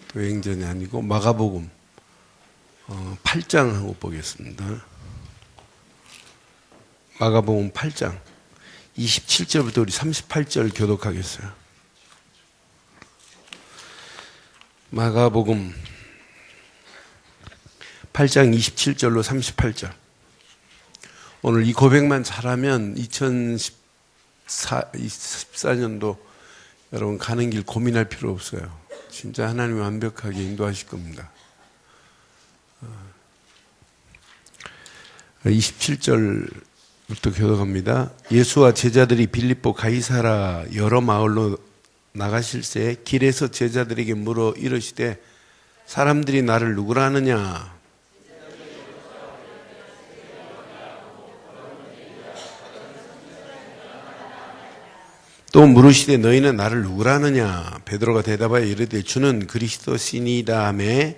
사도행전이 아니고 마가복음 8장 하고 보겠습니다. 마가복음 8장 27절부터 우리 38절 교독하겠어요. 마가복음 8장 27절로 38절. 오늘 이 고백만 잘하면 2014년도 여러분 가는 길 고민할 필요 없어요. 진짜 하나님이 완벽하게 인도하실 겁니다. 27절부터 교독합니다. 예수와 제자들이 빌립보 가이사라 여러 마을로 나가실새 길에서 제자들에게 물어 이르시되 사람들이 나를 누구라 하느냐? 또 물으시되 너희는 나를 누구라 하느냐? 베드로가 대답하여 이르되 주는 그리스도시니이다 하매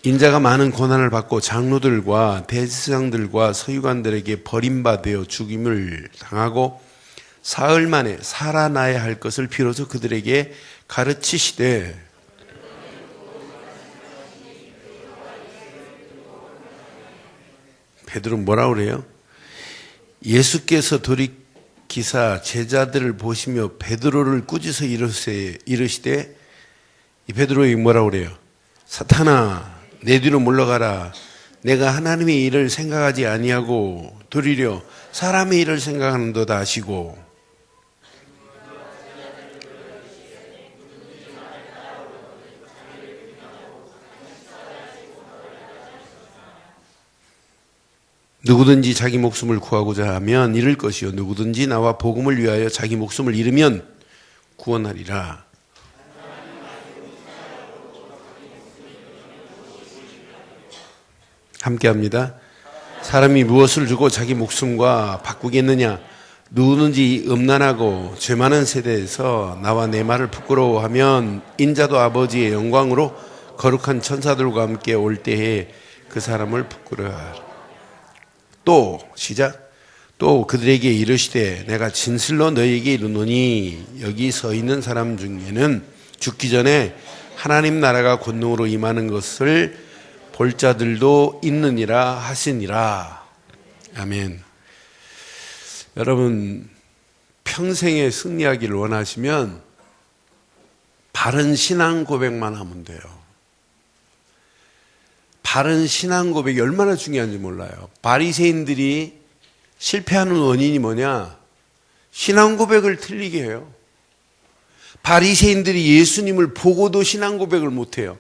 인자가 많은 고난을 받고 장로들과 대제사장들과 서기관들에게 버림받아 죽임을 당하고 사흘 만에 살아나야 할 것을 비로소 그들에게 가르치시되 베드로 뭐라고 그래요? 예수께서 돌이키사 제자들을 보시며 베드로를 꾸짖어 이르시되 이 베드로에게 뭐라고 그래요? 사탄아 내 뒤로 물러가라. 내가 하나님의 일을 생각하지 아니하고 도리려 사람의 일을 생각하는도다 하시고 누구든지 자기 목숨을 구하고자 하면 잃을 것이요 누구든지 나와 복음을 위하여 자기 목숨을 잃으면 구원하리라. 함께합니다. 사람이 무엇을 주고 자기 목숨과 바꾸겠느냐? 누구든지 음란하고 죄 많은 세대에서 나와 내 말을 부끄러워하면 인자도 아버지의 영광으로 거룩한 천사들과 함께 올 때에 그 사람을 부끄러워하라. 또 시작. 또 그들에게 이르시되 내가 진실로 너희에게 이르노니 여기 서 있는 사람 중에는 죽기 전에 하나님 나라가 권능으로 임하는 것을 볼 자들도 있느니라 하시니라. 아멘. 여러분 평생에 승리하기를 원하시면 바른 신앙 고백만 하면 돼요. 바른 신앙 고백이 얼마나 중요한지 몰라요. 바리새인들이 실패하는 원인이 뭐냐? 신앙 고백을 틀리게 해요. 바리새인들이 예수님을 보고도 신앙 고백을 못해요.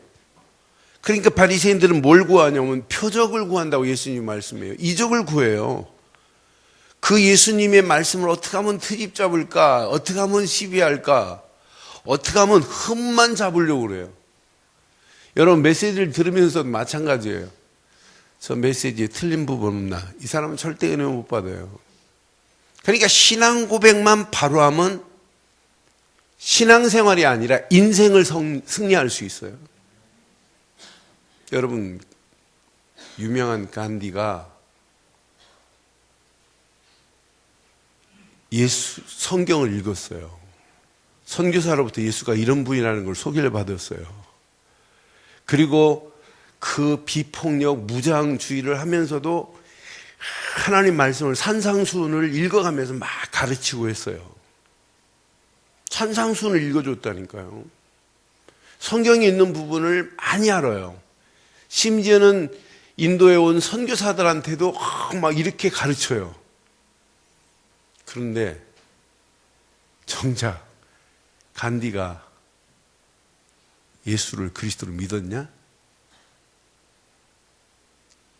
그러니까 바리새인들은 뭘 구하냐면 표적을 구한다고 예수님이 말씀해요. 이적을 구해요. 그 예수님의 말씀을 어떻게 하면 트집 잡을까? 어떻게 하면 시비할까? 어떻게 하면 흠만 잡으려고 그래요. 여러분 메시지를 들으면서도 마찬가지예요. 저 메시지에 틀린 부분 없나? 이 사람은 절대 은혜 못 받아요. 그러니까 신앙 고백만 바로 하면 신앙생활이 아니라 인생을 승리할 수 있어요. 여러분 유명한 간디가 성경을 읽었어요. 선교사로부터 예수가 이런 분이라는 걸 소개를 받았어요. 그리고 그 비폭력 무장주의를 하면서도 하나님 말씀을 산상수훈을 읽어가면서 막 가르치고 했어요. 산상수훈을 읽어줬다니까요. 성경에 있는 부분을 많이 알아요. 심지어는 인도에 온 선교사들한테도 막 이렇게 가르쳐요. 그런데 정작 간디가 예수를 그리스도로 믿었냐?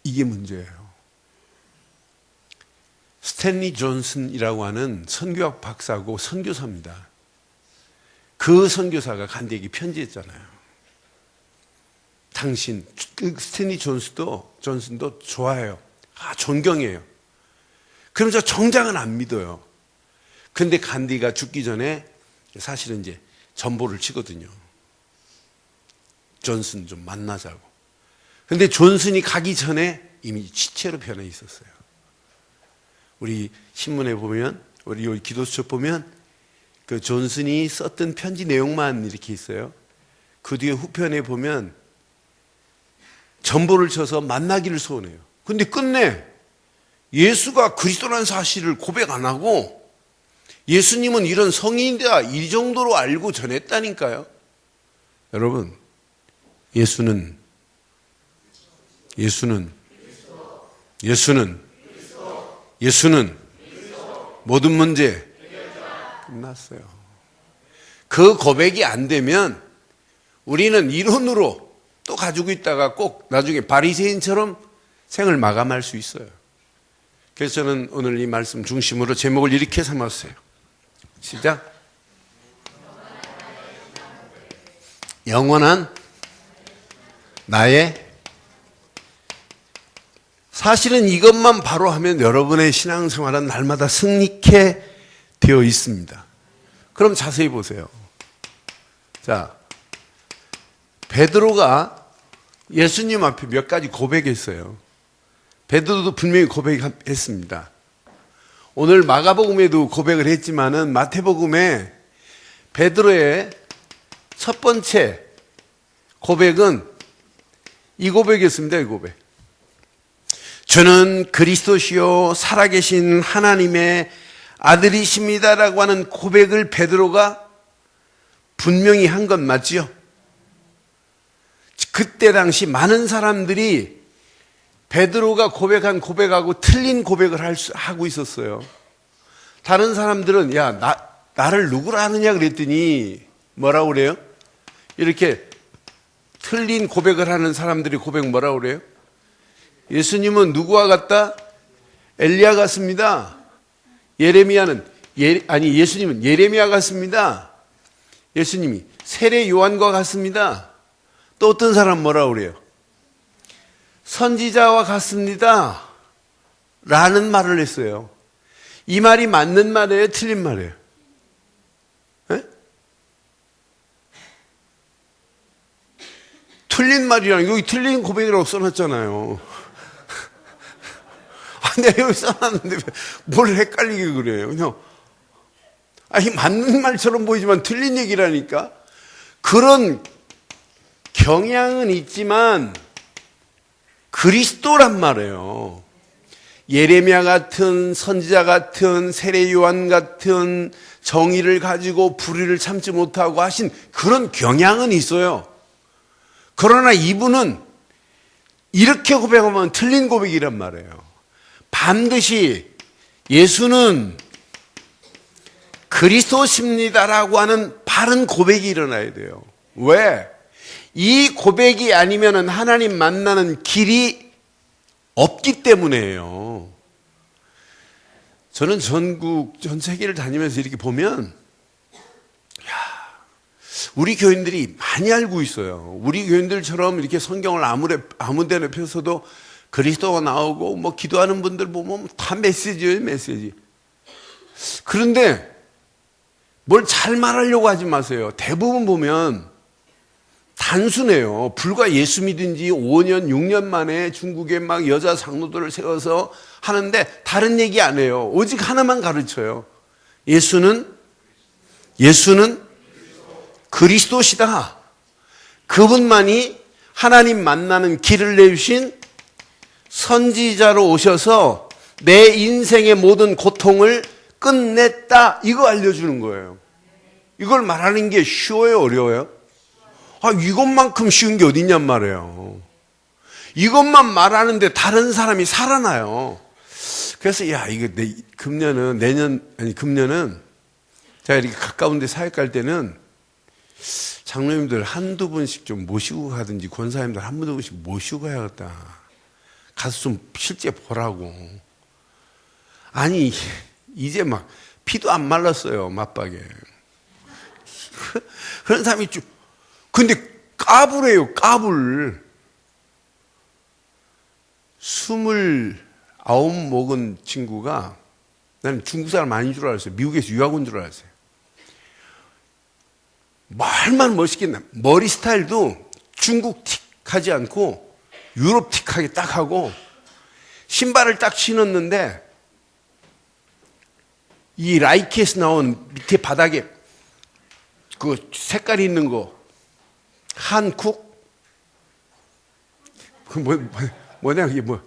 이게 문제예요. 스탠리 존슨이라고 하는 선교학 박사고 선교사입니다. 그 선교사가 간디에게 편지했잖아요. 당신, 스탠리 존슨도 좋아해요. 존경해요. 그러면서 정작은 안 믿어요. 근데 간디가 죽기 전에 사실은 이제 전보를 치거든요. 존슨 좀 만나자고. 근데 존슨이 가기 전에 이미 시체로 변해 있었어요. 우리 신문에 보면, 우리 기도수첩 보면 그 존슨이 썼던 편지 내용만 이렇게 있어요. 그 뒤에 후편에 보면 전보를 쳐서 만나기를 소원해요. 근데 끝내 예수가 그리스도라는 사실을 고백 안 하고 예수님은 이런 성인이다 이 정도로 알고 전했다니까요. 여러분, 예수는 모든 문제 끝났어요. 그 고백이 안 되면 우리는 이론으로 또 가지고 있다가 꼭 나중에 바리새인처럼 생을 마감할 수 있어요. 그래서 저는 오늘 이 말씀 중심으로 제목을 이렇게 삼았어요. 시작. 영원한 나의 사실은 이것만 바로 하면 여러분의 신앙생활은 날마다 승리케 되어 있습니다. 그럼 자세히 보세요. 자, 베드로가 예수님 앞에 몇 가지 고백했어요. 베드로도 분명히 고백했습니다. 오늘 마가복음에도 고백을 했지만은 마태복음에 베드로의 첫 번째 고백은 이 고백이었습니다. 이 고백. 저는 그리스도시요 살아계신 하나님의 아들이십니다라고 하는 고백을 베드로가 분명히 한 건 맞지요? 그때 당시 많은 사람들이 베드로가 고백한 고백하고 틀린 고백을 하고 있었어요. 다른 사람들은 야, 나를 누구라 하느냐 그랬더니 뭐라고 그래요? 이렇게 틀린 고백을 하는 사람들이 고백 뭐라고 그래요? 예수님은 누구와 같다? 엘리야 같습니다. 예수님은 예레미야 같습니다. 예수님이 세례 요한과 같습니다. 또 어떤 사람 뭐라고 그래요? 선지자와 같습니다. 라는 말을 했어요. 이 말이 맞는 말이에요? 틀린 말이에요? 네? 틀린 말이랑 여기 틀린 고백이라고 써놨잖아요. 내가 여기 써놨는데 뭘 헷갈리게 그래요. 그냥 맞는 말처럼 보이지만 틀린 얘기라니까. 그런 경향은 있지만 그리스도란 말이에요. 예레미야 같은 선지자 같은 세례 요한 같은 정의를 가지고 불의를 참지 못하고 하신 그런 경향은 있어요. 그러나 이분은 이렇게 고백하면 틀린 고백이란 말이에요. 반드시 예수는 그리스도십니다라고 하는 바른 고백이 일어나야 돼요. 왜? 이 고백이 아니면 하나님 만나는 길이 없기 때문에요. 저는 전 세계를 다니면서 이렇게 보면 우리 교인들이 많이 알고 있어요. 우리 교인들처럼 이렇게 성경을 아무 데나 펴서도 그리스도가 나오고 뭐 기도하는 분들 보면 다 메시지예요, 메시지. 그런데 뭘 잘 말하려고 하지 마세요. 대부분 보면 단순해요. 불과 예수 믿은 지 5년, 6년 만에 중국에 막 여자 장로들을 세워서 하는데 다른 얘기 안 해요. 오직 하나만 가르쳐요. 예수는 그리스도시다. 그분만이 하나님 만나는 길을 내주신 선지자로 오셔서 내 인생의 모든 고통을 끝냈다. 이거 알려주는 거예요. 이걸 말하는 게 쉬워요, 어려워요? 이것만큼 쉬운 게 어딨냔 말이에요. 이것만 말하는데 다른 사람이 살아나요. 그래서 이거 금년은 제가 이렇게 가까운 데 사역 갈 때는 장로님들 한두 분씩 좀 모시고 가든지 권사님들 한두 분씩 모시고 가야겠다. 가서 좀 실제 보라고. 아니 이제 막 피도 안 말랐어요, 맞박에. 그런 사람이 좀 근데 까불해요, 까불. 29 먹은 친구가 나는 중국 사람 아닌 줄 알았어요. 미국에서 유학 온 줄 알았어요. 말만 멋있겠나. 머리 스타일도 중국 틱 하지 않고 유럽 틱하게 딱 하고 신발을 딱 신었는데 이 라이키에서 나온 밑에 바닥에 그 색깔이 있는 거 한쿡? 그 뭐냐 이게 뭐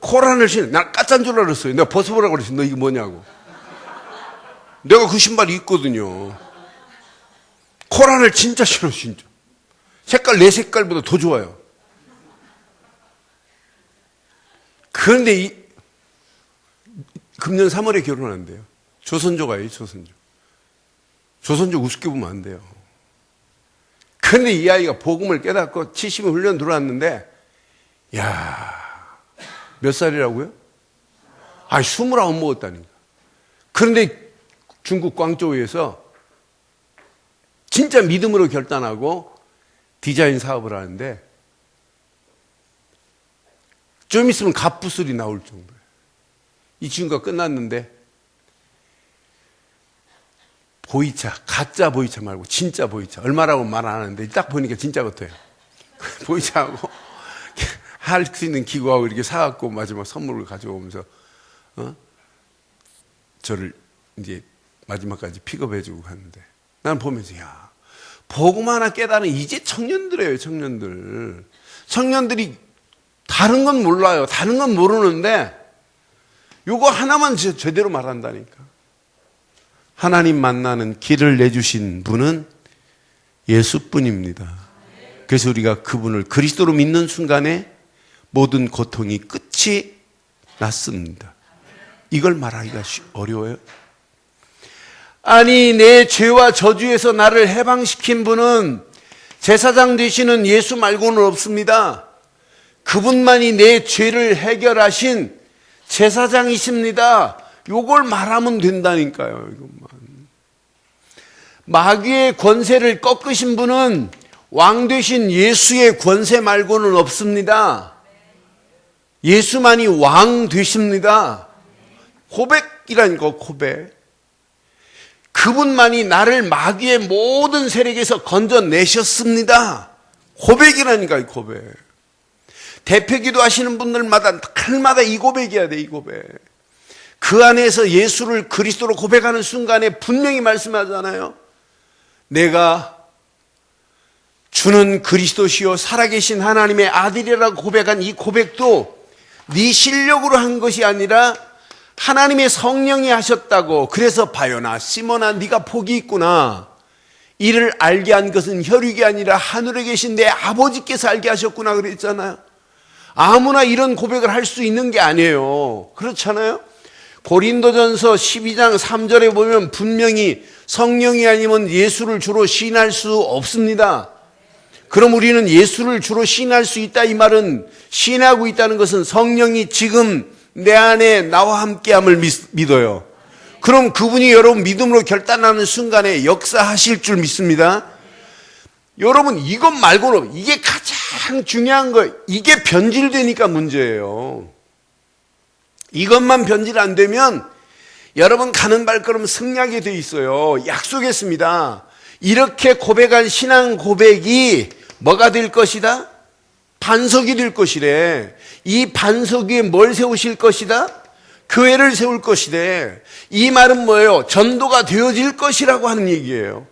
코란을 신어. 난 까짠 줄 알았어요. 내가 벗어보라고 그랬어. 너 이게 뭐냐고. 내가 그 신발이 있거든요. 코란을 진짜 신어, 진짜. 색깔 내 색깔보다 더 좋아요. 그런데 금년 3월에 결혼한대요. 조선조가요, 조선조. 조선조 우습게 보면 안 돼요. 그런데 이 아이가 복음을 깨닫고 70일 훈련 들어왔는데, 야, 몇 살이라고요? 29 먹었다니까. 그런데 중국 광저우에서 진짜 믿음으로 결단하고 디자인 사업을 하는데, 좀 있으면 갑부술이 나올 정도예요. 이 친구가 끝났는데, 보이차, 가짜 보이차 말고 진짜 보이차. 얼마라고 말 안 하는데 딱 보니까 진짜 같아요. 보이차하고 할 수 있는 기구하고 이렇게 사갖고 마지막 선물을 가져오면서 저를 이제 마지막까지 픽업해주고 갔는데, 난 보면서 야, 복음 하나 깨달은 이제 청년들이에요. 청년들이 다른 건 몰라요. 다른 건 모르는데 요거 하나만 제대로 말한다니까. 하나님 만나는 길을 내주신 분은 예수뿐입니다. 그래서 우리가 그분을 그리스도로 믿는 순간에 모든 고통이 끝이 났습니다. 이걸 말하기가 어려워요? 아니, 내 죄와 저주에서 나를 해방시킨 분은 제사장 되시는 예수 말고는 없습니다. 그분만이 내 죄를 해결하신 제사장이십니다. 요걸 말하면 된다니까요. 이것만. 마귀의 권세를 꺾으신 분은 왕 되신 예수의 권세 말고는 없습니다. 예수만이 왕 되십니다. 고백이라니까, 고백. 그분만이 나를 마귀의 모든 세력에서 건져내셨습니다. 고백이라니까, 고백. 대표기도 하시는 분들마다 날마다 이 고백이어야 돼, 이 고백. 그 안에서 예수를 그리스도로 고백하는 순간에 분명히 말씀하잖아요. 내가 주는 그리스도시요 살아계신 하나님의 아들이라고 고백한 이 고백도 네 실력으로 한 것이 아니라 하나님의 성령이 하셨다고. 그래서 바요나 시몬아 네가 복이 있구나. 이를 알게 한 것은 혈육이 아니라 하늘에 계신 내 아버지께서 알게 하셨구나 그랬잖아요. 아무나 이런 고백을 할 수 있는 게 아니에요. 그렇잖아요. 고린도전서 12장 3절에 보면 분명히 성령이 아니면 예수를 주로 시인할 수 없습니다. 그럼 우리는 예수를 주로 시인할 수 있다, 이 말은 시인하고 있다는 것은 성령이 지금 내 안에 나와 함께함을 믿어요. 그럼 그분이 여러분 믿음으로 결단하는 순간에 역사하실 줄 믿습니다. 여러분 이것 말고는, 이게 가장 중요한 거예요. 이게 변질되니까 문제예요. 이것만 변질 안 되면 여러분 가는 발걸음 승리하게 돼 있어요. 약속했습니다. 이렇게 고백한 신앙 고백이 뭐가 될 것이다? 반석이 될 것이래. 이 반석 위에 뭘 세우실 것이다? 교회를 세울 것이래. 이 말은 뭐예요? 전도가 되어질 것이라고 하는 얘기예요.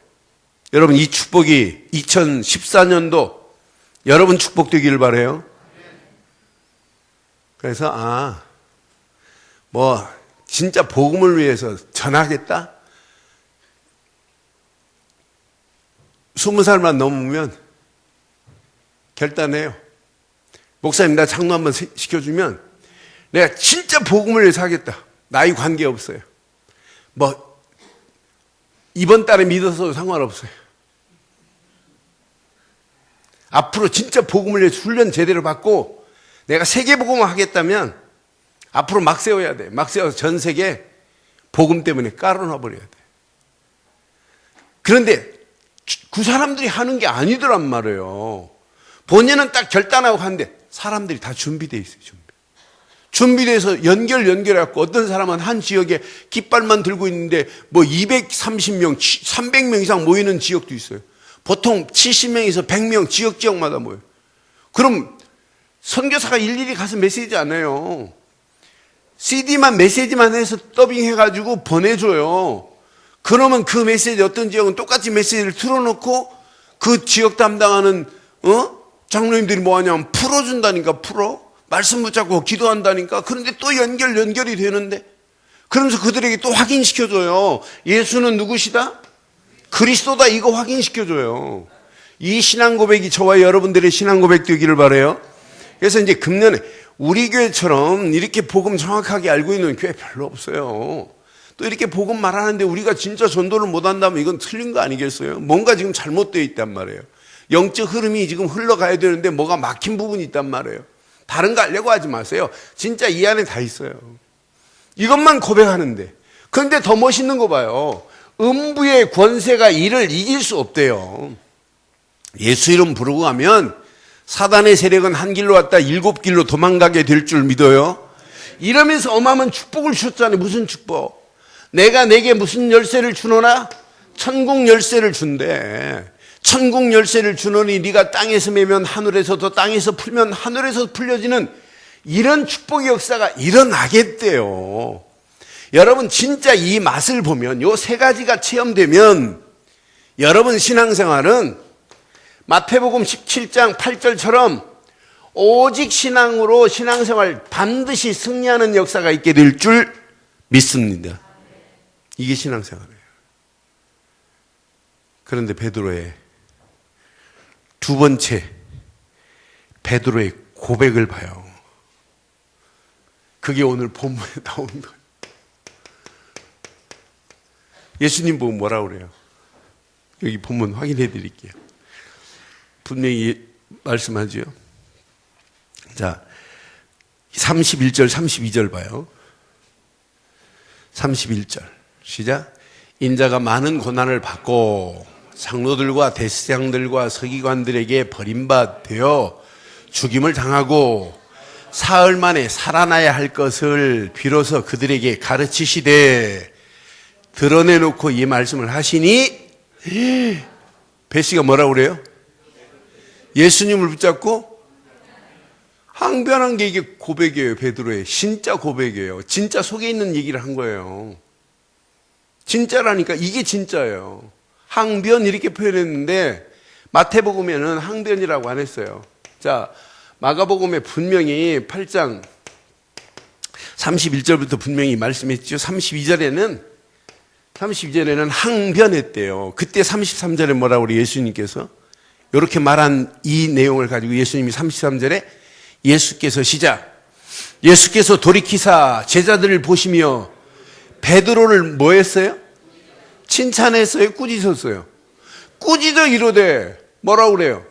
여러분 이 축복이 2014년도 여러분 축복되기를 바라요. 그래서 진짜 복음을 위해서 전하겠다? 20살만 넘으면 결단해요. 목사님 나 장로 한번 시켜주면 내가 진짜 복음을 위해서 하겠다. 나이 관계없어요. 이번 달에 믿어서도 상관없어요. 앞으로 진짜 복음을 위해서 훈련 제대로 받고 내가 세계 복음을 하겠다면 앞으로 막 세워야 돼. 막 세워서 전 세계 복음 때문에 깔아놔 버려야 돼. 그런데 그 사람들이 하는 게 아니더란 말이에요. 본인은 딱 결단하고 하는데 사람들이 다 준비되어 있어요. 준비돼서 연결해갖고 어떤 사람은 한 지역에 깃발만 들고 있는데 230명, 300명 이상 모이는 지역도 있어요. 보통 70명에서 100명 지역마다 모여요. 그럼 선교사가 일일이 가서 메시지 안 해요. CD만 메시지만 해서 더빙해가지고 보내줘요. 그러면 그 메시지 어떤 지역은 똑같이 메시지를 틀어놓고 그 지역 담당하는 장로님들이 뭐하냐면 풀어준다니까. 말씀 붙잡고 기도한다니까. 그런데 또 연결이 되는데 그러면서 그들에게 또 확인시켜줘요. 예수는 누구시다? 그리스도다. 이거 확인시켜줘요. 이 신앙 고백이 저와 여러분들의 신앙 고백 되기를 바라요. 그래서 이제 금년에 우리 교회처럼 이렇게 복음 정확하게 알고 있는 교회 별로 없어요. 또 이렇게 복음 말하는데 우리가 진짜 전도를 못한다면 이건 틀린 거 아니겠어요? 뭔가 지금 잘못되어 있단 말이에요. 영적 흐름이 지금 흘러가야 되는데 뭐가 막힌 부분이 있단 말이에요. 다른 거 알려고 하지 마세요. 진짜 이 안에 다 있어요. 이것만 고백하는데. 그런데 더 멋있는 거 봐요. 음부의 권세가 이를 이길 수 없대요. 예수 이름 부르고 가면 사단의 세력은 한 길로 왔다 7길로 도망가게 될 줄 믿어요. 이러면서 어마어마한 축복을 주셨잖아요. 무슨 축복? 내가 내게 무슨 열쇠를 주노나? 천국 열쇠를 준대. 천국 열쇠를 주노니 네가 땅에서 매면 하늘에서도 땅에서 풀면 하늘에서 풀려지는 이런 축복의 역사가 일어나겠대요. 여러분 진짜 이 맛을 보면 요 세 가지가 체험되면 여러분 신앙생활은 마태복음 17장 8절처럼 오직 신앙으로 신앙생활 반드시 승리하는 역사가 있게 될 줄 믿습니다. 이게 신앙생활이에요. 그런데 베드로의 두 번째 베드로의 고백을 봐요. 그게 오늘 본문에 나온 거예요. 예수님 보고 뭐라고 그래요? 여기 본문 확인해 드릴게요. 분명히 말씀하죠. 자, 31절, 32절 봐요. 31절. 시작. 인자가 많은 고난을 받고 장로들과 대제사장들과 서기관들에게 버림받되어 죽임을 당하고 사흘 만에 살아나야 할 것을 비로소 그들에게 가르치시되 드러내놓고 이 말씀을 하시니 베시가 뭐라고 그래요? 예수님을 붙잡고 항변한 게 이게 고백이에요. 베드로의 진짜 고백이에요. 진짜 속에 있는 얘기를 한 거예요. 진짜라니까 이게 진짜예요. 항변 이렇게 표현했는데 마태복음에는 항변이라고 안 했어요. 자, 마가복음에 분명히 8장 31절부터 분명히 말씀했죠. 32절에는 항변했대요. 그때 33절에 뭐라고 그래요? 예수님께서 이렇게 말한 이 내용을 가지고 예수님이 33절에 예수께서 예수께서 돌이키사 제자들을 보시며 베드로를 뭐 했어요? 칭찬했어요? 꾸짖었어요? 꾸짖어 이르되 뭐라고 그래요?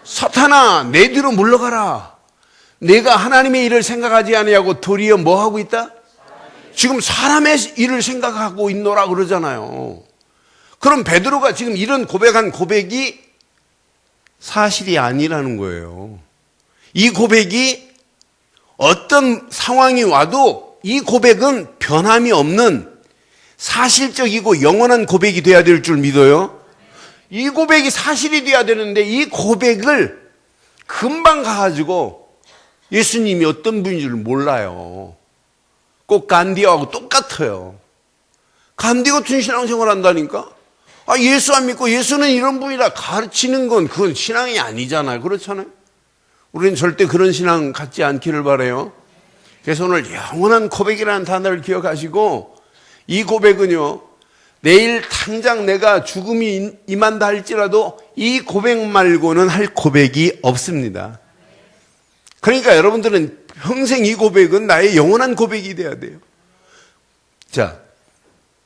사탄아 내 뒤로 물러가라. 내가 하나님의 일을 생각하지 아니하고 도리어 뭐 하고 있다? 지금 사람의 일을 생각하고 있노라 그러잖아요. 그럼 베드로가 지금 이런 고백한 고백이 사실이 아니라는 거예요. 이 고백이 어떤 상황이 와도 이 고백은 변함이 없는 사실적이고 영원한 고백이 돼야 될 줄 믿어요. 이 고백이 사실이 돼야 되는데 이 고백을 금방 가가지고 예수님이 어떤 분인 줄 몰라요. 꼭 간디하고 똑같아요. 간디 같은 신앙생활 한다니까? 예수 안 믿고 예수는 이런 분이라 가르치는 건 그건 신앙이 아니잖아요. 그렇잖아요. 우리는 절대 그런 신앙 갖지 않기를 바라요. 그래서 오늘 영원한 고백이라는 단어를 기억하시고 이 고백은요. 내일 당장 내가 죽음이 임한다 할지라도 이 고백 말고는 할 고백이 없습니다. 그러니까 여러분들은 평생 이 고백은 나의 영원한 고백이 돼야 돼요. 자,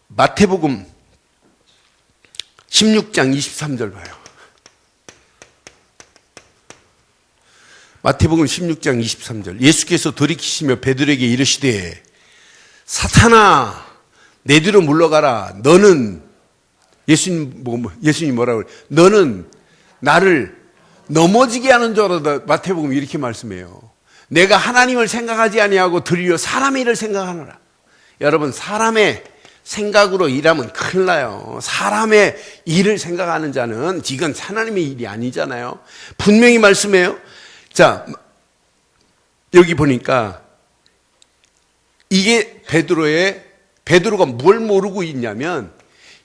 마태복음 16장 23절 봐요. 마태복음 16장 23절. 예수께서 돌이키시며 베드로에게 이르시되 사탄아 내 뒤로 물러가라. 너는 예수님 뭐라고 그래? 너는 나를 넘어지게 하는 줄 알아다. 마태복음 이렇게 말씀해요. 내가 하나님을 생각하지 아니하고 도리어 사람의 일을 생각하노라. 여러분 사람의 생각으로 일하면 큰일 나요. 사람의 일을 생각하는 자는 이건 하나님의 일이 아니잖아요. 분명히 말씀해요. 자, 여기 보니까 이게 베드로가 뭘 모르고 있냐면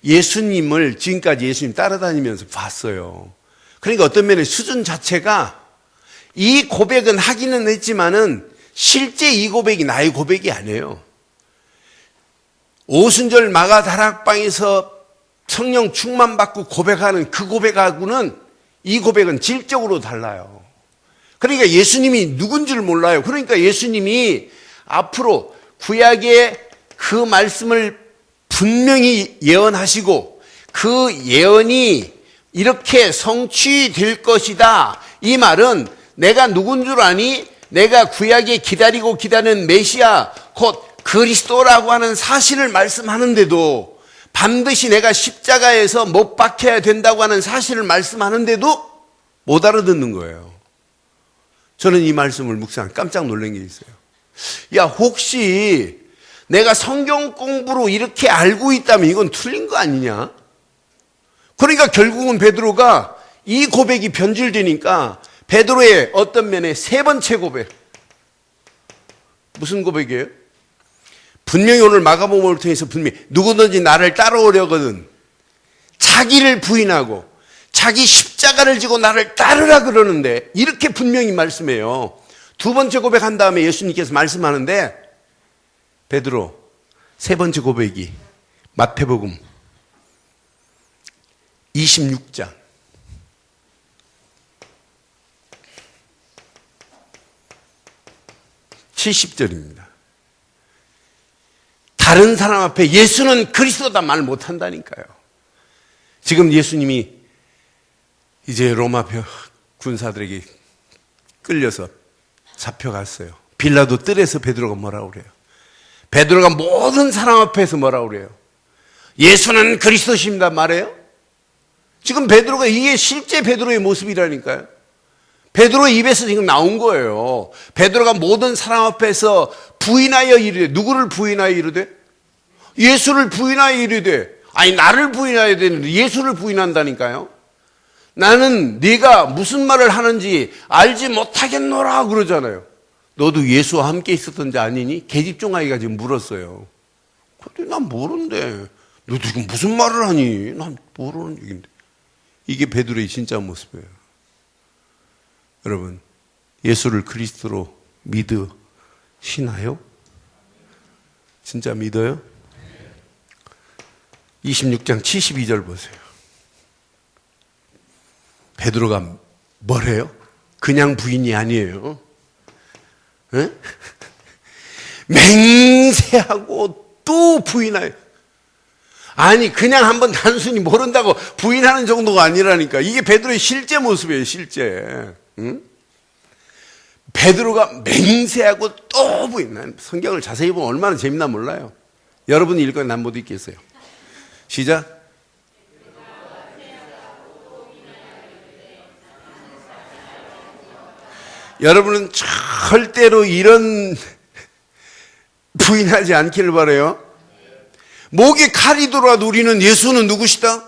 예수님을 지금까지 예수님 따라다니면서 봤어요. 그러니까 어떤 면에 수준 자체가 이 고백은 하기는 했지만은 실제 이 고백이 나의 고백이 아니에요. 오순절 마가 다락방에서 성령 충만받고 고백하는 그 고백하고는 이 고백은 질적으로 달라요. 그러니까 예수님이 누군 줄 몰라요. 그러니까 예수님이 앞으로 구약의 그 말씀을 분명히 예언하시고 그 예언이 이렇게 성취될 것이다. 이 말은 내가 누군 줄 아니? 내가 구약에 기다리고 기다리는 메시아 곧 그리스도라고 하는 사실을 말씀하는데도 반드시 내가 십자가에서 못 박혀야 된다고 하는 사실을 말씀하는데도 못 알아듣는 거예요. 저는 이 말씀을 묵상 깜짝 놀란 게 있어요. 야, 혹시 내가 성경 공부로 이렇게 알고 있다면 이건 틀린 거 아니냐? 그러니까 결국은 베드로가 이 고백이 변질되니까 베드로의 어떤 면에 세 번째 고백. 무슨 고백이에요? 분명히 오늘 마가복음을 통해서 분명히 누구든지 나를 따라오려거든 자기를 부인하고 자기 십자가를 지고 나를 따르라 그러는데 이렇게 분명히 말씀해요. 두 번째 고백한 다음에 예수님께서 말씀하는데 베드로 세 번째 고백이 마태복음 26장 70절입니다. 다른 사람 앞에 예수는 그리스도다 말 못한다니까요. 지금 예수님이 이제 로마 군사들에게 끌려서 잡혀갔어요. 빌라도 뜰에서 베드로가 뭐라고 그래요? 베드로가 모든 사람 앞에서 뭐라고 그래요? 예수는 그리스도십니다 말해요? 지금 베드로가 이게 실제 베드로의 모습이라니까요. 베드로의 입에서 지금 나온 거예요. 베드로가 모든 사람 앞에서 부인하여 이르되, 누구를 부인하여 이르되? 예수를 부인하여 이르되, 아니 나를 부인하여야 되는데 예수를 부인한다니까요. 나는 네가 무슨 말을 하는지 알지 못하겠노라 그러잖아요. 너도 예수와 함께 있었던 자 아니니? 계집종아이가 지금 물었어요. 근데 난 모르는데 너 지금 무슨 말을 하니? 난 모르는 얘기인데. 이게 베드로의 진짜 모습이에요. 여러분, 예수를 그리스도로 믿으시나요? 진짜 믿어요? 26장 72절 보세요. 베드로가 뭐래요? 그냥 부인이 아니에요. 에? 맹세하고 또 부인하여. 아니 그냥 한번 단순히 모른다고 부인하는 정도가 아니라니까. 이게 베드로의 실제 모습이에요. 실제. 응? 베드로가 맹세하고 또 부인. 성경을 자세히 보면 얼마나 재밌나 몰라요. 여러분이 읽으면 난 못 읽겠어요. 시작. 여러분은 절대로 이런 부인하지 않기를 바라요. 목에 칼이 들어와도 우리는 예수는 누구시다?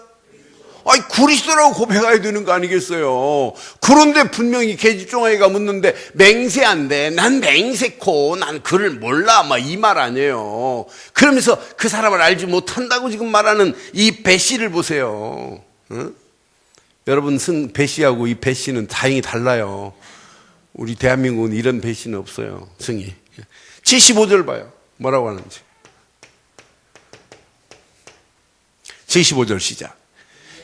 아니 그리스도라고 고백해야 되는 거 아니겠어요? 그런데 분명히 계집종아이가 묻는데 맹세한데 난 맹세코 난 그를 몰라 막 이 말 아니에요. 그러면서 그 사람을 알지 못한다고 지금 말하는 이 배씨를 보세요. 응? 여러분 배씨하고 이 배씨는 다행히 달라요. 우리 대한민국은 이런 배씨는 없어요. 승희 75절 봐요. 뭐라고 하는지. 75절 시작.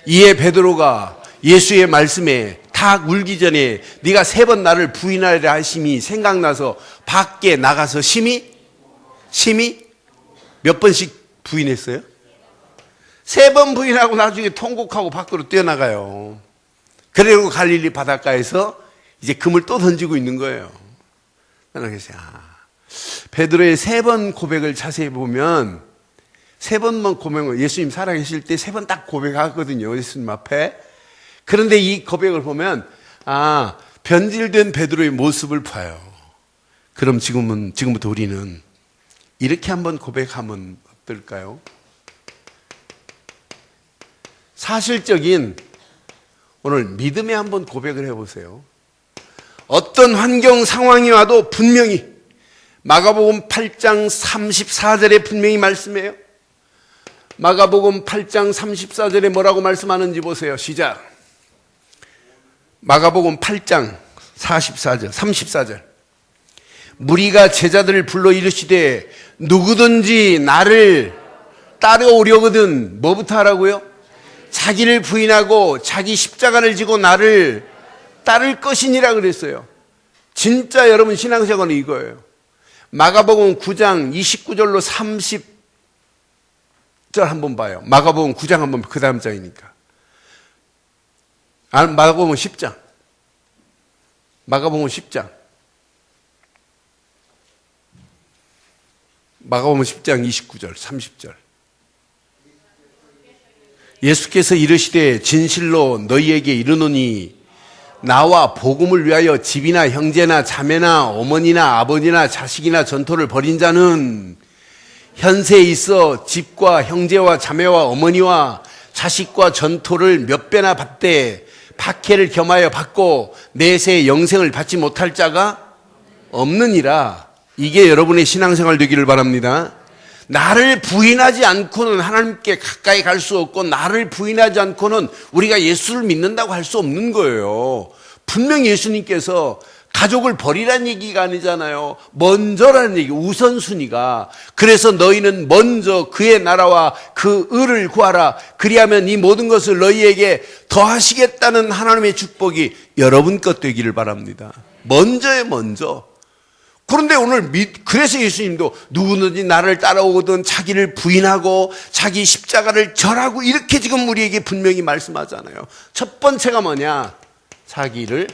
이에 베드로가 예수의 말씀에 닭 울기 전에 네가 3번 나를 부인하리라 하심이 생각나서 밖에 나가서 심히 몇 번씩 부인했어요? 3번 부인하고 나중에 통곡하고 밖으로 뛰어나가요. 그리고 갈릴리 바닷가에서 이제 금을 또 던지고 있는 거예요. 그래서 베드로의 3번 고백을 자세히 보면 3번만 고백을 예수님 살아계실 때 3번 딱 고백하거든요. 예수님 앞에. 그런데 이 고백을 보면 변질된 베드로의 모습을 봐요. 그럼 지금부터 우리는 이렇게 한번 고백하면 어떨까요? 사실적인 오늘 믿음의 한번 고백을 해보세요. 어떤 환경 상황이 와도 분명히 마가복음 8장 34절에 분명히 말씀해요. 마가복음 8장 34절에 뭐라고 말씀하는지 보세요. 시작. 마가복음 8장 34절. 무리가 제자들을 불러 이르시되 누구든지 나를 따라오려거든 뭐부터 하라고요? 자기를 부인하고 자기 십자가를 지고 나를 따를 것이니라 그랬어요. 진짜 여러분 신앙생활은 이거예요. 마가복음 9장 29절로 30절 한번 봐요. 마가복음 9장 한번 그 다음 장이니까. 마가복음 10장. 마가복음 10장. 마가복음 10장 29절 30절. 예수께서 이르시되 진실로 너희에게 이르노니 나와 복음을 위하여 집이나 형제나 자매나 어머니나 아버지나 자식이나 전토를 벌인 자는 현세에 있어 집과 형제와 자매와 어머니와 자식과 전토를 몇 배나 받되 박해를 겸하여 받고 내세의 영생을 받지 못할 자가 없느니라. 이게 여러분의 신앙생활 되기를 바랍니다. 나를 부인하지 않고는 하나님께 가까이 갈 수 없고 나를 부인하지 않고는 우리가 예수를 믿는다고 할 수 없는 거예요. 분명히 예수님께서 가족을 버리라는 얘기가 아니잖아요. 먼저라는 얘기, 우선순위가. 그래서 너희는 먼저 그의 나라와 그 의를 구하라. 그리하면 이 모든 것을 너희에게 더하시겠다는 하나님의 축복이 여러분 것 되기를 바랍니다. 먼저에 먼저. 그런데 오늘 그래서 예수님도 누구든지 나를 따라오거든 자기를 부인하고 자기 십자가를 절하고 이렇게 지금 우리에게 분명히 말씀하잖아요. 첫 번째가 뭐냐? 자기를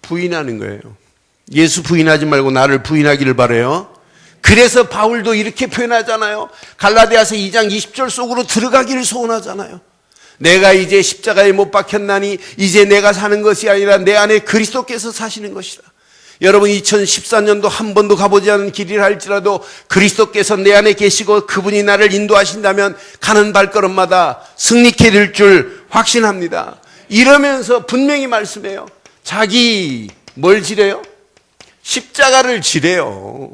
부인하는 거예요. 예수 부인하지 말고 나를 부인하기를 바라요. 그래서 바울도 이렇게 표현하잖아요. 갈라디아서 2장 20절 속으로 들어가기를 소원하잖아요. 내가 이제 십자가에 못 박혔나니 이제 내가 사는 것이 아니라 내 안에 그리스도께서 사시는 것이다. 여러분 2014년도 한 번도 가보지 않은 길이라 할지라도 그리스도께서 내 안에 계시고 그분이 나를 인도하신다면 가는 발걸음마다 승리케 될 줄 확신합니다. 이러면서 분명히 말씀해요. 자기 뭘 지래요? 십자가를 지래요.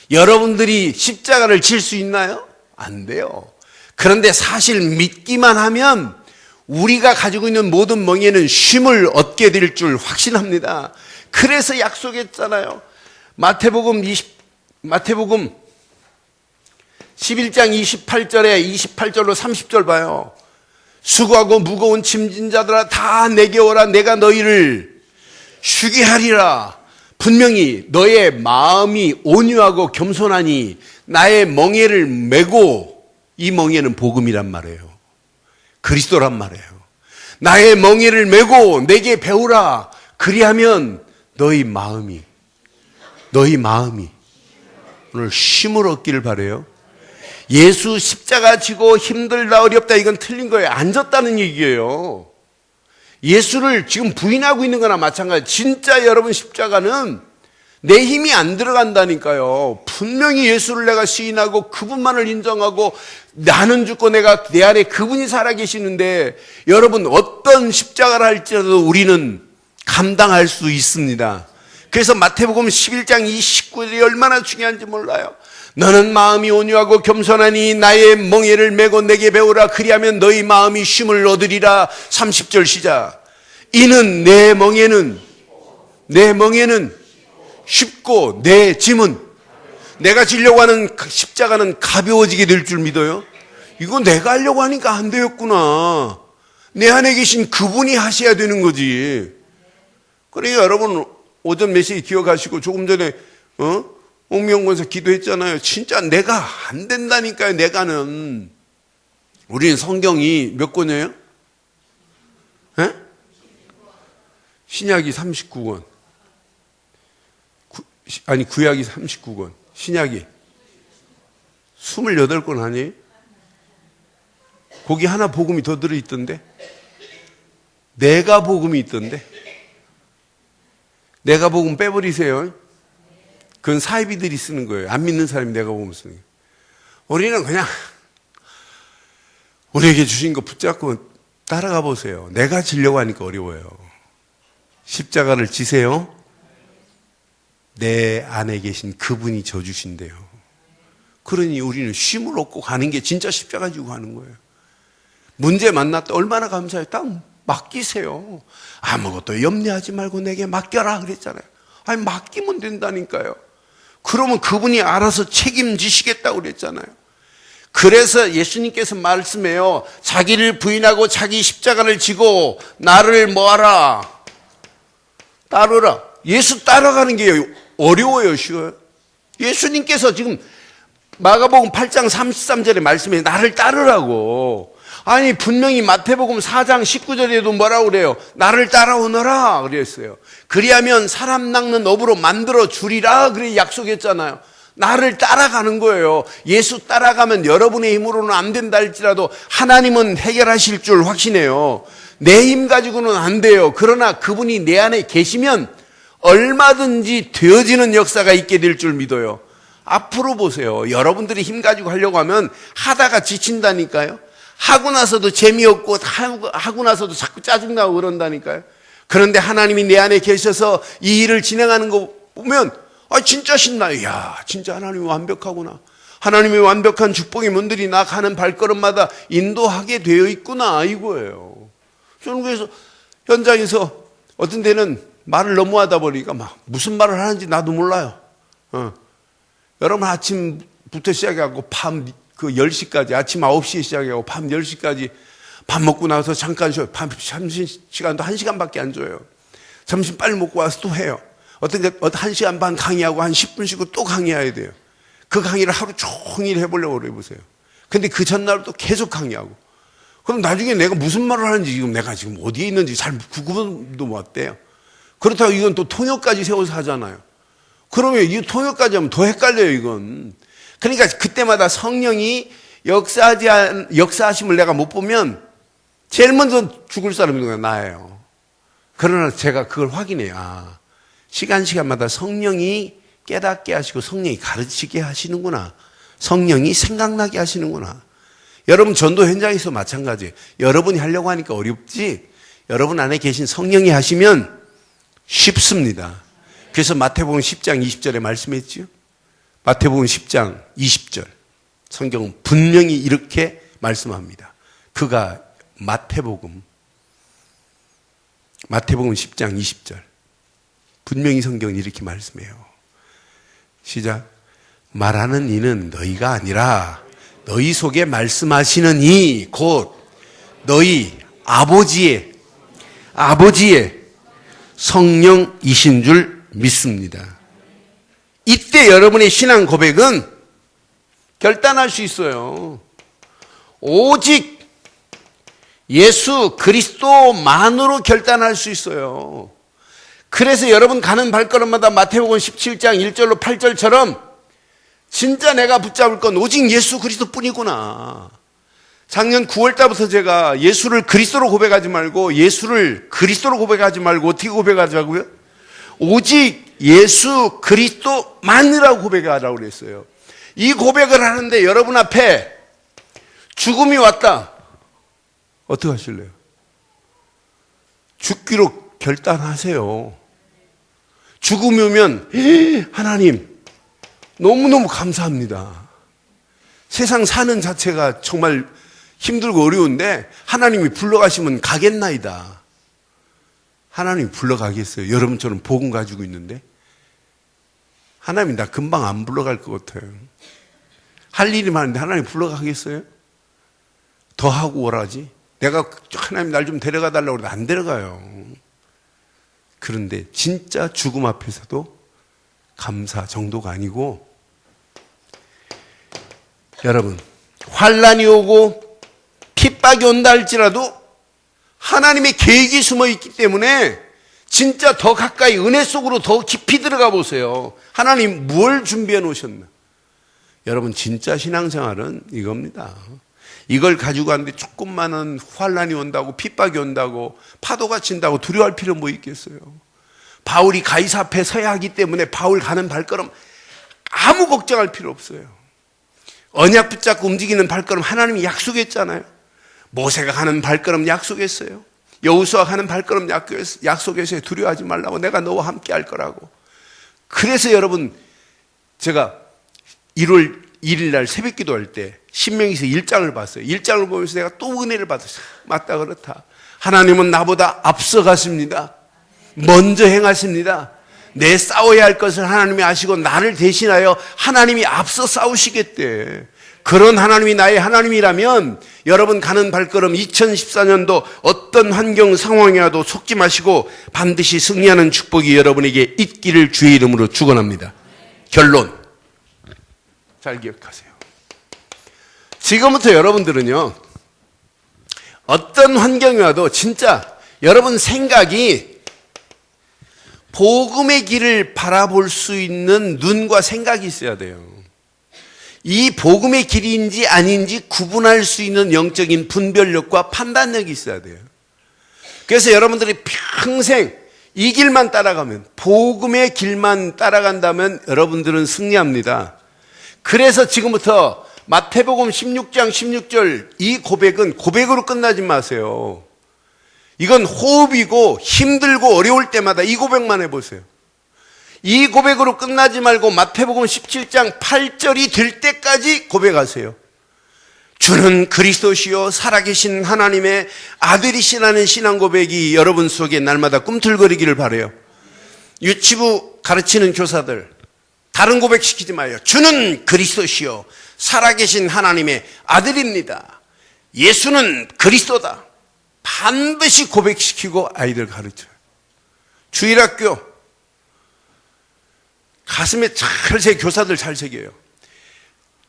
여러분들이 십자가를 질 수 있나요? 안 돼요. 그런데 사실 믿기만 하면 우리가 가지고 있는 모든 멍에는 쉼을 얻게 될 줄 확신합니다. 그래서 약속했잖아요. 마태복음 11장 28절에 28절로 30절 봐요. 수고하고 무거운 짐진 자들아 다 내게 오라. 내가 너희를 쉬게 하리라. 분명히 너의 마음이 온유하고 겸손하니 나의 멍에를 메고, 이 멍에는 복음이란 말이에요. 그리스도란 말이에요. 나의 멍에를 메고 내게 배우라. 그리하면 너희 마음이 오늘 쉼을 얻기를 바라요. 예수 십자가 지고 힘들다 어렵다 이건 틀린 거예요. 안 졌다는 얘기예요. 예수를 지금 부인하고 있는 거나 마찬가지. 진짜 여러분 십자가는 내 힘이 안 들어간다니까요. 분명히 예수를 내가 시인하고 그분만을 인정하고 나는 죽고 내가 내 안에 그분이 살아계시는데 여러분 어떤 십자가를 할지라도 우리는 감당할 수 있습니다. 그래서 마태복음 11장 29절이 얼마나 중요한지 몰라요. 너는 마음이 온유하고 겸손하니 나의 멍에를 메고 내게 배우라. 그리하면 너희 마음이 쉼을 얻으리라. 30절 시작. 이는 내 멍에는 쉽고 내 짐은, 내가 지려고 하는 십자가는 가벼워지게 될 줄 믿어요. 이거 내가 하려고 하니까 안 되었구나. 내 안에 계신 그분이 하셔야 되는 거지. 그러니까 여러분 오전 메시지 기억하시고 조금 전에 옥명원에서 기도했잖아요. 진짜 내가 안 된다니까요. 내가는. 우리는 성경이 몇 권이에요? 에? 신약이 39권. 구약이 39권. 신약이 28권 아니에요? 거기 하나 복음이 더 들어있던데? 내가 복음이 있던데? 내가 복음 빼버리세요. 그건 사이비들이 쓰는 거예요. 안 믿는 사람이 내가 복음 쓰는 거예요. 우리는 그냥 우리에게 주신 거 붙잡고 따라가 보세요. 내가 지려고 하니까 어려워요. 십자가를 지세요. 내 안에 계신 그분이 져주신대요. 그러니 우리는 쉼을 얻고 가는 게 진짜 십자가 지고 가는 거예요. 문제 만났다 얼마나 감사해요. 딱 맡기세요. 아무것도 염려하지 말고 내게 맡겨라 그랬잖아요. 아니 맡기면 된다니까요. 그러면 그분이 알아서 책임지시겠다고 그랬잖아요. 그래서 예수님께서 말씀해요. 자기를 부인하고 자기 십자가를 지고 나를 뭐하라? 따르라. 예수 따라가는 게 어려워요, 쉬워요? 예수님께서 지금 마가복음 8장 33절에 말씀해 나를 따르라고. 아니 분명히 마태복음 4장 19절에도 뭐라고 그래요? 나를 따라오너라 그랬어요. 그리하면 사람 낚는 업으로 만들어 주리라 그래 약속했잖아요. 나를 따라가는 거예요. 예수 따라가면 여러분의 힘으로는 안 된다 할지라도 하나님은 해결하실 줄 확신해요. 내 힘 가지고는 안 돼요. 그러나 그분이 내 안에 계시면 얼마든지 되어지는 역사가 있게 될 줄 믿어요. 앞으로 보세요. 여러분들이 힘 가지고 하려고 하면 하다가 지친다니까요. 하고 나서도 재미없고 하고 나서도 자꾸 짜증나고 그런다니까요. 그런데 하나님이 내 안에 계셔서 이 일을 진행하는 거 보면 진짜 신나요. 야, 진짜 하나님이 완벽하구나. 하나님의 완벽한 축복의 문들이 나 가는 발걸음마다 인도하게 되어 있구나 이거예요. 저는 그래서 현장에서 어떤 데는 말을 너무 하다 보니까 막 무슨 말을 하는지 나도 몰라요. 여러분 아침부터 시작해갖고 밤 10시까지 아침 9시에 시작해갖고 밤 10시까지 밥 먹고 나서 잠깐 쉬어요. 점심시간도 1시간밖에 안 줘요. 점심 빨리 먹고 와서 또 해요. 어떤 1시간 반 강의하고 한 10분 쉬고 또 강의해야 돼요. 그 강의를 하루 종일 해보려고 해보세요. 근데 그 전날 또 계속 강의하고. 그럼 나중에 내가 무슨 말을 하는지 내가 지금 어디에 있는지 잘 구분도 못해요. 그렇다고 이건 또 통역까지 세워서 하잖아요. 그러면 이 통역까지 하면 더 헷갈려요, 이건. 그러니까 그때마다 성령이 역사하심을 내가 못 보면 제일 먼저 죽을 사람이 나예요. 그러나 제가 그걸 확인해요. 시간마다 성령이 깨닫게 하시고 성령이 가르치게 하시는구나. 성령이 생각나게 하시는구나. 여러분 전도 현장에서 마찬가지예요. 여러분이 하려고 하니까 어렵지 여러분 안에 계신 성령이 하시면 쉽습니다. 그래서 마태복음 10장 20절에 말씀했죠. 마태복음 10장 20절 성경은 분명히 이렇게 말씀합니다. 그가 마태복음 10장 20절 분명히 성경은 이렇게 말씀해요. 시작. 말하는 이는 너희가 아니라 너희 속에 말씀하시는 이 곧 너희 아버지의 성령이신 줄 믿습니다. 이때 여러분의 신앙 고백은 결단할 수 있어요. 오직 예수 그리스도만으로 결단할 수 있어요. 그래서 여러분 가는 발걸음마다 마태복음 17장 1절로 8절처럼 진짜 내가 붙잡을 건 오직 예수 그리스도뿐이구나. 작년 9월 달부터 제가 예수를 그리스도로 고백하지 말고 예수를 그리스도로 고백하지 말고 어떻게 고백하자고요? 오직 예수 그리스도만이라고 고백하라고 그랬어요. 이 고백을 하는데 여러분 앞에 죽음이 왔다. 어떻게 하실래요? 죽기로 결단하세요. 죽음이 오면 하나님 너무너무 감사합니다. 세상 사는 자체가 정말 힘들고 어려운데 하나님이 불러가시면 가겠나이다. 하나님이 불러가겠어요? 여러분처럼 복음 가지고 있는데 하나님이 나 금방 안 불러갈 것 같아요. 할 일이 많은데 하나님 불러가겠어요? 더 하고 오라지. 내가 하나님 날 좀 데려가 달라고 해도 안 데려가요. 그런데 진짜 죽음 앞에서도 감사 정도가 아니고 여러분 환난이 오고 핍박이 온다 할지라도 하나님의 계획이 숨어 있기 때문에 진짜 더 가까이 은혜 속으로 더 깊이 들어가 보세요. 하나님 뭘 준비해 놓으셨나. 여러분 진짜 신앙생활은 이겁니다. 이걸 가지고 가는데 조금만은 환난이 온다고 핍박이 온다고 파도가 친다고 두려워할 필요 뭐 있겠어요. 바울이 가이사 앞에 서야 하기 때문에 바울 가는 발걸음 아무 걱정할 필요 없어요. 언약 붙잡고 움직이는 발걸음 하나님이 약속했잖아요. 모세가 가는 발걸음 약속했어요. 여호수아가 가는 발걸음 약속했어요. 두려워하지 말라고 내가 너와 함께 할 거라고. 그래서 여러분, 제가 1월 1일 날 새벽 기도할 때 신명기서 1장을 봤어요. 1장을 보면서 내가 또 은혜를 받았어요. 맞다, 그렇다. 하나님은 나보다 앞서가십니다. 먼저 행하십니다. 내 싸워야 할 것을 하나님이 아시고 나를 대신하여 하나님이 앞서 싸우시겠대. 그런 하나님이 나의 하나님이라면 여러분 가는 발걸음 2014년도 어떤 환경 상황이라도 속지 마시고 반드시 승리하는 축복이 여러분에게 있기를 주의 이름으로 축원합니다. 결론, 잘 기억하세요. 지금부터 여러분들은요, 어떤 환경이 와도 진짜 여러분 생각이 복음의 길을 바라볼 수 있는 눈과 생각이 있어야 돼요. 이 복음의 길인지 아닌지 구분할 수 있는 영적인 분별력과 판단력이 있어야 돼요. 그래서 여러분들이 평생 이 길만 따라가면, 복음의 길만 따라간다면 여러분들은 승리합니다. 그래서 지금부터 마태복음 16장 16절 이 고백은 고백으로 끝나지 마세요. 이건 호흡이고 힘들고 어려울 때마다 이 고백만 해보세요. 이 고백으로 끝나지 말고 마태복음 17장 8절이 될 때까지 고백하세요. 주는 그리스도시요 살아계신 하나님의 아들이시라는 신앙 고백이 여러분 속에 날마다 꿈틀거리기를 바라요. 유치부 가르치는 교사들, 다른 고백 시키지 마요. 주는 그리스도시요 살아계신 하나님의 아들입니다. 예수는 그리스도다. 반드시 고백시키고 아이들 가르쳐요. 주일학교 가슴에 잘 새 교사들 잘 새겨요.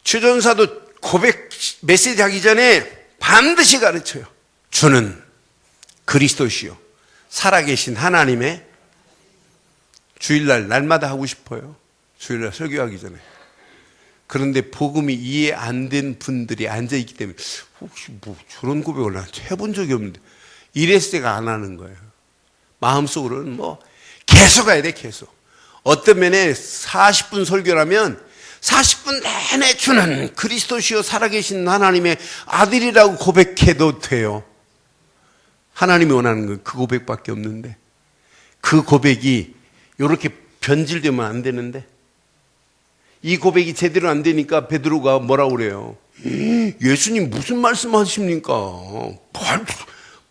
추전사도 고백 메시지 하기 전에 반드시 가르쳐요. 주는 그리스도시요 살아계신 하나님의, 주일날 날마다 하고 싶어요. 주일날 설교하기 전에. 그런데 복음이 이해 안 된 분들이 앉아있기 때문에 혹시 뭐 저런 고백을 난 해본 적이 없는데 이랬을 때가 안 하는 거예요. 마음속으로는 뭐 계속 해야 돼. 계속. 어떤 면에 40분 설교라면 40분 내내 주는 그리스도시요 살아계신 하나님의 아들이라고 고백해도 돼요. 하나님이 원하는 건 그 고백밖에 없는데, 그 고백이 이렇게 변질되면 안 되는데, 이 고백이 제대로 안 되니까 베드로가 뭐라고 그래요? 예수님 무슨 말씀하십니까?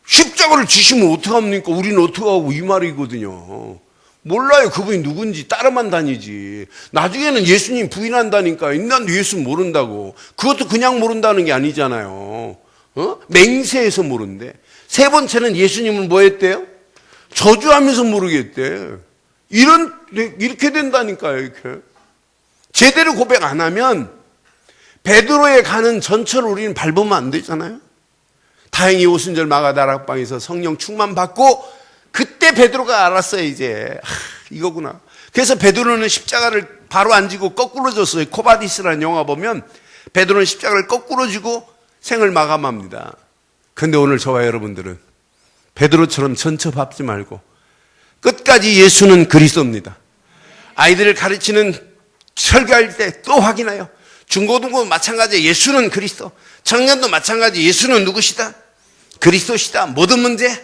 십자가를 지시면 어떡합니까? 우리는 어떡하고, 이 말이거든요. 몰라요. 그분이 누군지. 따라만 다니지. 나중에는 예수님 부인한다니까. 난 예수 모른다고. 그것도 그냥 모른다는 게 아니잖아요. 맹세해서 모른대. 세 번째는 예수님은 뭐 했대요? 저주하면서 모르겠대. 이렇게 된다니까요. 이렇게. 제대로 고백 안 하면 베드로에 가는 전철을 우리는 밟으면 안 되잖아요. 다행히 오순절 마가다락방에서 성령 충만 받고 그때 베드로가 알았어요. 이제 이거구나. 그래서 베드로는 십자가를 바로 안 지고 거꾸로 졌어요. 코바디스라는 영화 보면 베드로는 십자가를 거꾸로 지고 생을 마감합니다. 그런데 오늘 저와 여러분들은 베드로처럼 전처 밟지 말고 끝까지 예수는 그리스도입니다. 아이들을 가르치는 설교할 때 또 확인해요. 중고등부 마찬가지. 예수는 그리스도. 청년도 마찬가지. 예수는 누구시다? 그리스도시다. 모든 문제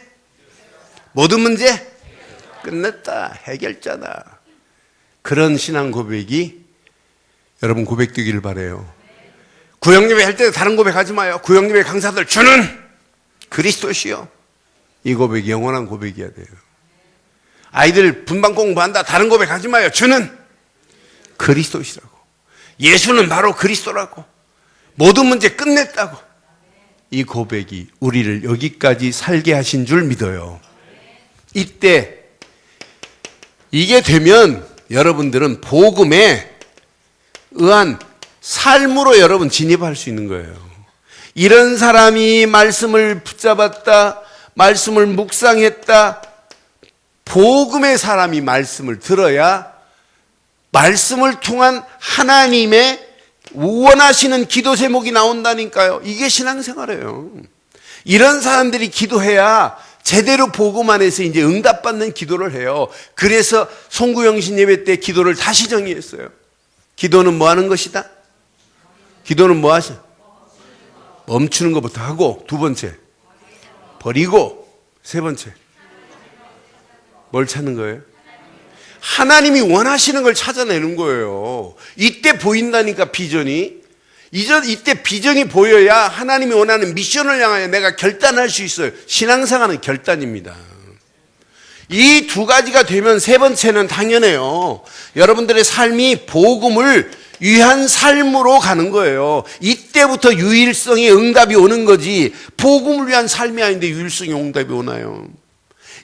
끝냈다. 해결자다. 그런 신앙 고백이 여러분 고백되기를 바라요. 구역예배 할 때 다른 고백하지 마요. 구역예배 강사들 주는 그리스도시요. 이 고백이 영원한 고백이어야 돼요. 아이들 분반 공부한다. 다른 고백하지 마요. 주는 그리스도시라고. 예수는 바로 그리스도라고. 모든 문제 끝냈다고. 이 고백이 우리를 여기까지 살게 하신 줄 믿어요. 이때 이게 되면 여러분들은 복음에 의한 삶으로 여러분 진입할 수 있는 거예요. 이런 사람이 말씀을 붙잡았다, 말씀을 묵상했다, 복음의 사람이 말씀을 들어야 말씀을 통한 하나님의 원하시는 기도 제목이 나온다니까요. 이게 신앙생활이에요. 이런 사람들이 기도해야 제대로 복음 안에서 이제 응답받는 기도를 해요. 그래서 송구영신 예배 때 기도를 다시 정의했어요. 기도는 뭐 하는 것이다? 기도는 뭐 하시? 멈추는 것부터 하고, 두 번째 버리고, 세 번째 뭘 찾는 거예요? 하나님이 원하시는 걸 찾아내는 거예요. 이때 보인다니까, 비전이. 이때 비전이 보여야 하나님이 원하는 미션을 향하여 내가 결단할 수 있어요. 신앙생활은 결단입니다. 이 두 가지가 되면 세 번째는 당연해요. 여러분들의 삶이 복음을 위한 삶으로 가는 거예요. 이때부터 유일성의 응답이 오는 거지, 복음을 위한 삶이 아닌데 유일성의 응답이 오나요?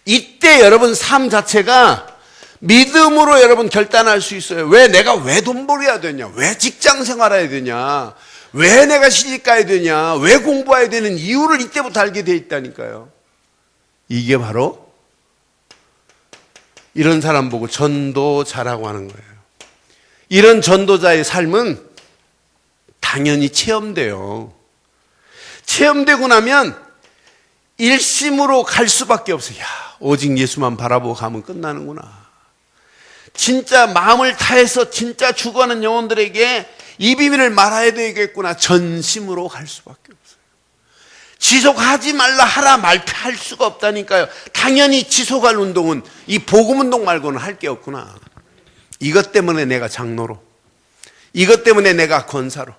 이때 여러분 삶 자체가 믿음으로 여러분 결단할 수 있어요. 내가 왜 돈 벌어야 되냐? 왜 직장 생활해야 되냐? 왜 내가 시집 가야 되냐? 왜 공부해야 되는 이유를 이때부터 알게 돼 있다니까요. 이게 바로 이런 사람 보고 전도자라고 하는 거예요. 이런 전도자의 삶은 당연히 체험돼요. 체험되고 나면 일심으로 갈 수밖에 없어요. 야, 오직 예수만 바라보고 가면 끝나는구나. 진짜 마음을 다해서 진짜 죽어가는 영혼들에게 이 비밀을 말해야 되겠구나. 전심으로 갈 수밖에 없어요. 지속하지 말라 하라 말할 수가 없다니까요. 당연히 지속할 운동은 이 복음 운동 말고는 할 게 없구나. 이것 때문에 내가 장로로, 이것 때문에 내가 권사로.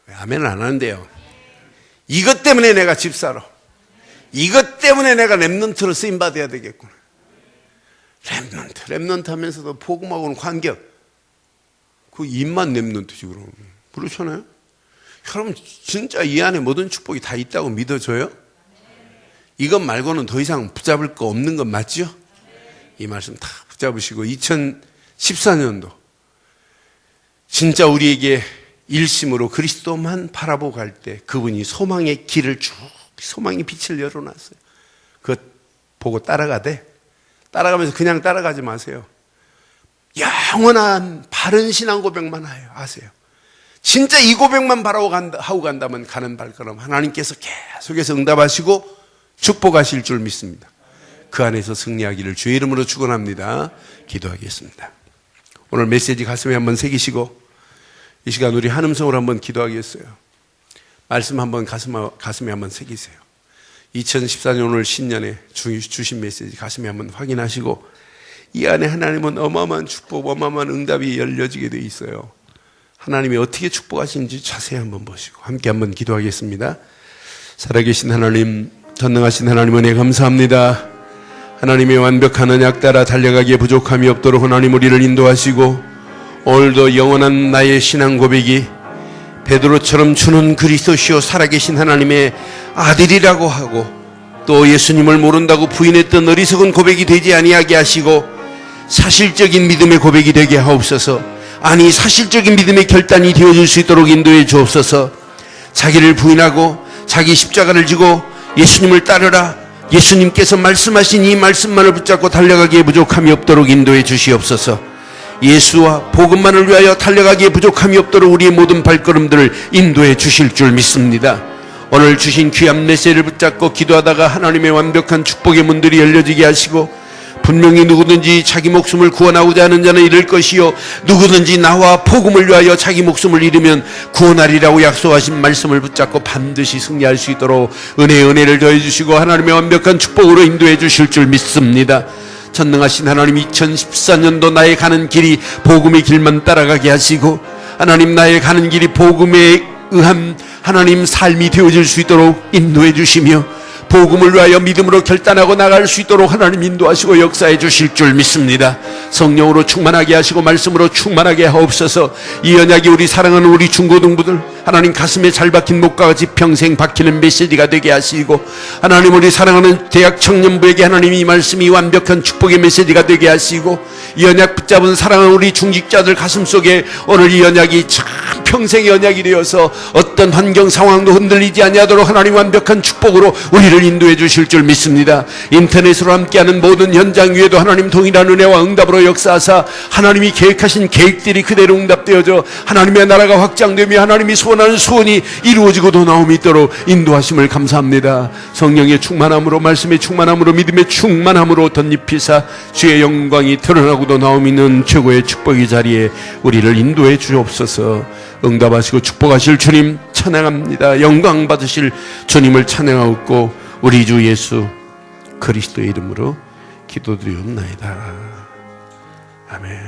왜 아멘을 안 하는데요? 이것 때문에 내가 집사로, 이것 때문에 내가 렘넌트로 쓰임받아야 되겠구나. 렘넌트 하면서도 복음하고는 관계없. 그 입만 렘넌트지 그럼. 그렇잖아요? 여러분 진짜 이 안에 모든 축복이 다 있다고 믿어져요? 이것 말고는 더 이상 붙잡을 거 없는 건 맞죠? 이 말씀 다 붙잡으시고 2014년도 진짜 우리에게 일심으로 그리스도만 바라보고 갈 때 그분이 소망의 길을 쭉, 소망의 빛을 열어놨어요. 그것 보고 따라가면서 그냥 따라가지 마세요. 영원한 바른 신앙 고백만 하세요. 진짜 이 고백만 하고 간다면 가는 발걸음 하나님께서 계속해서 응답하시고 축복하실 줄 믿습니다. 그 안에서 승리하기를 주의 이름으로 축원합니다. 기도하겠습니다. 오늘 메시지 가슴에 한번 새기시고 이 시간 우리 한음성으로 한번 기도하겠어요. 말씀 한번 가슴에 한번 새기세요. 2014년 오늘 신년에 주신 메시지 가슴에 한번 확인하시고 이 안에 하나님은 어마어마한 축복, 어마어마한 응답이 열려지게 돼 있어요. 하나님이 어떻게 축복하시는지 자세히 한번 보시고 함께 한번 기도하겠습니다. 살아계신 하나님, 전능하신 하나님 은혜 감사합니다. 하나님의 완벽한 언약 따라 달려가기에 부족함이 없도록 하나님 우리를 인도하시고 오늘도 영원한 나의 신앙 고백이 베드로처럼 주는 그리스도시요 살아계신 하나님의 아들이라고 하고 또 예수님을 모른다고 부인했던 어리석은 고백이 되지 아니하게 하시고 사실적인 믿음의 고백이 되게 하옵소서. 아니 사실적인 믿음의 결단이 되어줄 수 있도록 인도해 주옵소서. 자기를 부인하고 자기 십자가를 지고 예수님을 따르라. 예수님께서 말씀하신 이 말씀만을 붙잡고 달려가기에 부족함이 없도록 인도해 주시옵소서. 예수와 복음만을 위하여 달려가기에 부족함이 없도록 우리의 모든 발걸음들을 인도해 주실 줄 믿습니다. 오늘 주신 귀한 메시지를 붙잡고 기도하다가 하나님의 완벽한 축복의 문들이 열려지게 하시고 분명히 누구든지 자기 목숨을 구원하고자 하는 자는 잃을 것이요 누구든지 나와 복음을 위하여 자기 목숨을 잃으면 구원하리라고 약속하신 말씀을 붙잡고 반드시 승리할 수 있도록 은혜를 더해 주시고 하나님의 완벽한 축복으로 인도해 주실 줄 믿습니다. 전능하신 하나님, 2014년도 나의 가는 길이 복음의 길만 따라가게 하시고 하나님 나의 가는 길이 복음에 의한 하나님 삶이 되어질 수 있도록 인도해 주시며 복음을 위하여 믿음으로 결단하고 나갈 수 있도록 하나님 인도하시고 역사해 주실 줄 믿습니다. 성령으로 충만하게 하시고 말씀으로 충만하게 하옵소서. 이 언약이 우리 사랑하는 우리 중고등부들 하나님 가슴에 잘 박힌 목과 같이 평생 박히는 메시지가 되게 하시고 하나님 우리 사랑하는 대학 청년부에게 하나님 이 말씀이 완벽한 축복의 메시지가 되게 하시고 이 언약 붙잡은 사랑하는 우리 중직자들 가슴속에 오늘 이 언약이 참 평생의 언약이 되어서 어떤 환경 상황도 흔들리지 아니하도록 하나님 완벽한 축복으로 우리를 인도해 주실 줄 믿습니다. 인터넷으로 함께하는 모든 현장 위에도 하나님 동일한 은혜와 응답으로 역사하사 하나님이 계획하신 계획들이 그대로 응답되어져 하나님의 나라가 확장되며 하나님이 소원하는 소원이 이루어지고 도 나옴이 있도록 인도하심을 감사합니다. 성령의 충만함으로 말씀의 충만함으로 믿음의 충만함으로 덧입히사 주의 영광이 드러나고도 나옴이 있는 최고의 축복의 자리에 우리를 인도해 주옵소서. 응답하시고 축복하실 주님 찬양합니다. 영광 받으실 주님을 찬양하옵고 우리 주 예수 그리스도의 이름으로 기도드리옵나이다. 아멘.